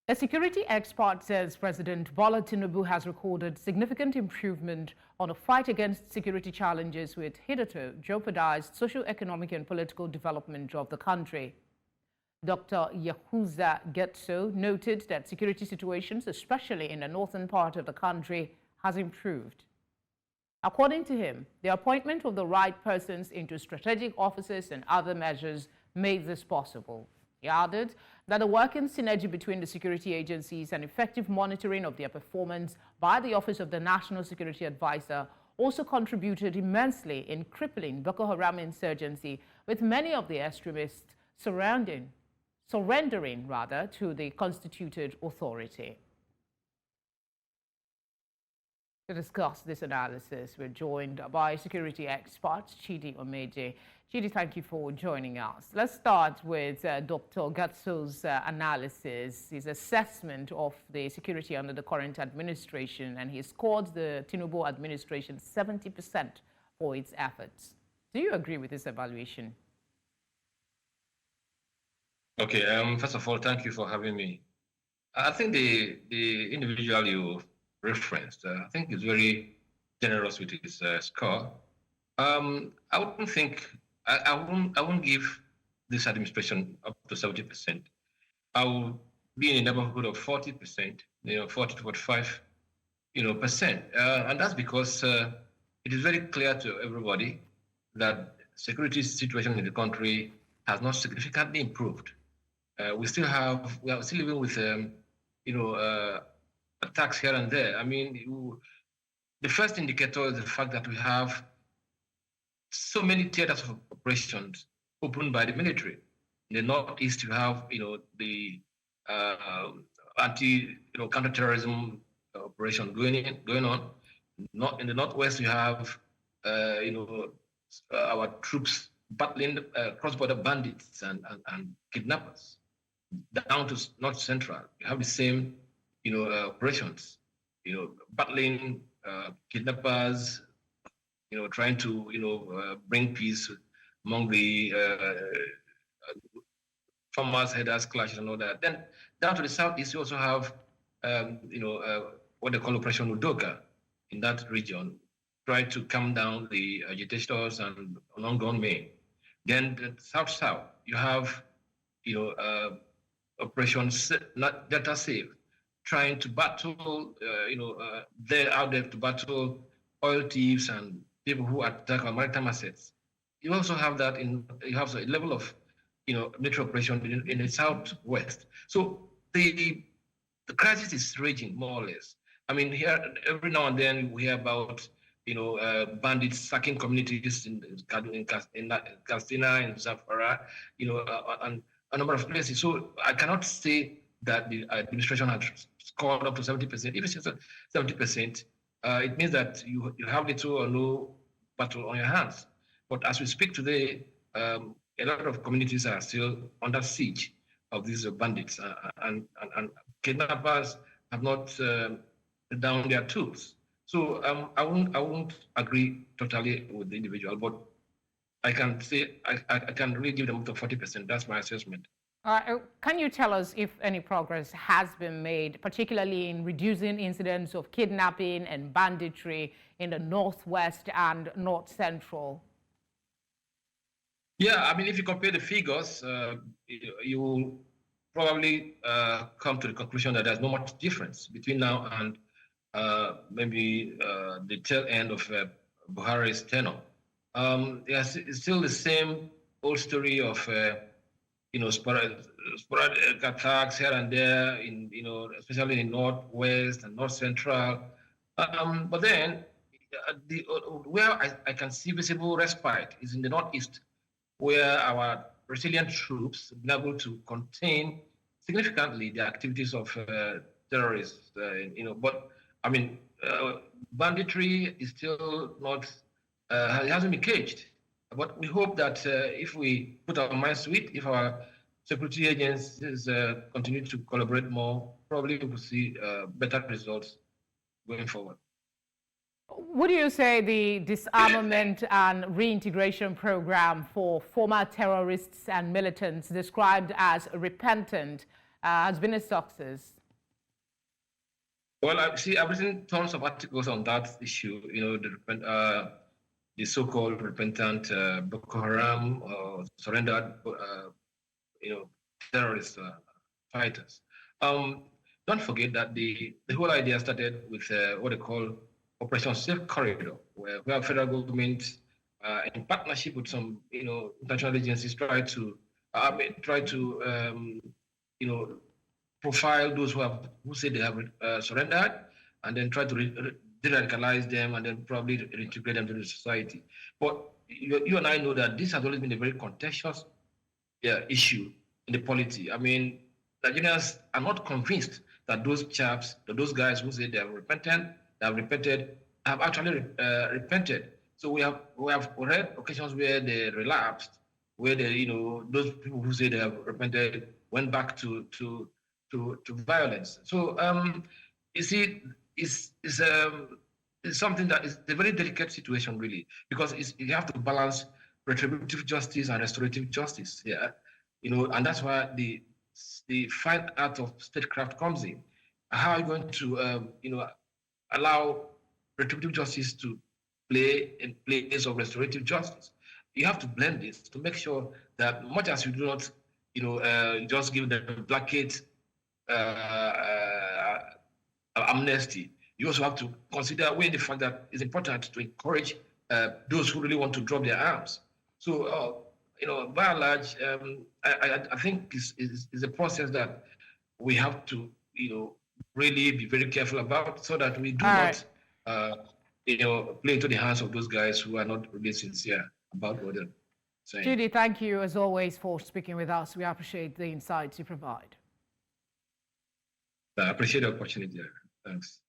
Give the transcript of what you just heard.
A security expert says President Bola Tinubu has recorded significant improvement on the fight against security challenges which hitherto jeopardized socio-economic and political development of the country. Dr. Yahuza Getso noted that security situations, especially in the northern part of the country, has improved. According to him, the appointment of the right persons into strategic offices and other measures made this possible. He added that the working synergy between the security agencies and effective monitoring of their performance by the Office of the National Security Advisor also contributed immensely in crippling Boko Haram insurgency, with many of the extremists surrendering to the constituted authority. To discuss this analysis, we're joined by security expert Chidi Omeje. Chidi, thank you for joining us. Let's start with Dr. Getso's analysis, his assessment of the security under the current administration, and he scored the Tinubu administration 70% for its efforts. Do you agree with this evaluation? Okay, first of all, thank you for having me. I think the individual you referenced, I think is very generous with his score. I wouldn't think, I wouldn't give this administration up to 70%. I will be in a neighborhood of 40%, 40 to 45, percent. And that's because it is very clear to everybody that security situation in the country has not significantly improved. We are still living with, attacks here and there. I mean, the first indicator is the fact that we have so many theaters of operations opened by the military. In the northeast, you have, the counter-terrorism operation going on. Not in the northwest, you have, our troops battling cross-border bandits and kidnappers. Down to North Central, you have the same, operations, battling kidnappers, trying to, bring peace among the farmers, headers, clashes, and all that. Then down to the southeast, you also have, what they call Operation Udoka in that region, trying to calm down the agitators and ongoing main. Then the south, you have, Operation Delta Save, trying to battle, they're out there to battle oil thieves and people who attack our maritime assets. You also have that you have a level of, military operation in the southwest. So the crisis is raging more or less. I mean, here every now and then we hear about, bandits sacking communities in Katsina, in Zamfara, and a number of places. So I cannot say that the administration has scored up to 70%. If it's 70%, it means that you have little or no battle on your hands. But as we speak today, a lot of communities are still under siege of these bandits, and kidnappers have not down their tools. So I won't agree totally with the individual, but I can say I can really give them up to 40%. That's my assessment. Can you tell us if any progress has been made, particularly in reducing incidents of kidnapping and banditry in the northwest and north central? Yeah, I mean, if you compare the figures, you will probably come to the conclusion that there's not much difference between now and maybe the tail end of Buhari's tenure. Yes, it's still the same old story of sporadic attacks here and there in especially in northwest and north central. But then where I can see visible respite is in the northeast, where our resilient troops have been able to contain significantly the activities of terrorists. But I mean, banditry is still not. It hasn't been caged. But we hope that if we put our minds to it, if our security agencies continue to collaborate more, probably we will see better results going forward. Would you say the disarmament and reintegration program for former terrorists and militants described as repentant has been a success? Well, I've written tons of articles on that issue. The so-called repentant Boko Haram or surrendered, terrorist fighters. Don't forget that the whole idea started with what they call Operation Safe Corridor, where federal government, in partnership with some, international agencies, try to profile those who say they have surrendered, and then try to de-radicalize them, and then probably reintegrate them to the society. But you and I know that this has always been a very contentious issue in the polity. I mean, Nigerians are not convinced that those guys who say they have repented, have actually repented. So we have read occasions where they relapsed, where those people who say they have repented went back to violence. So you see, it's something that is a very delicate situation, really, because you have to balance retributive justice and restorative justice. Yeah, and that's why the fine art of statecraft comes in. How are you going to allow retributive justice to play in place of restorative justice? You have to blend this to make sure that much as you do not, just give them blanket amnesty, you also have to consider weighing the fact that it's important to encourage those who really want to drop their arms. So, by and large, I think is a process that we have to, really be very careful about, so that we do not, play into the hands of those guys who are not really sincere about what they're saying. Chidi, thank you as always for speaking with us. We appreciate the insights you provide. I appreciate the opportunity. Thanks.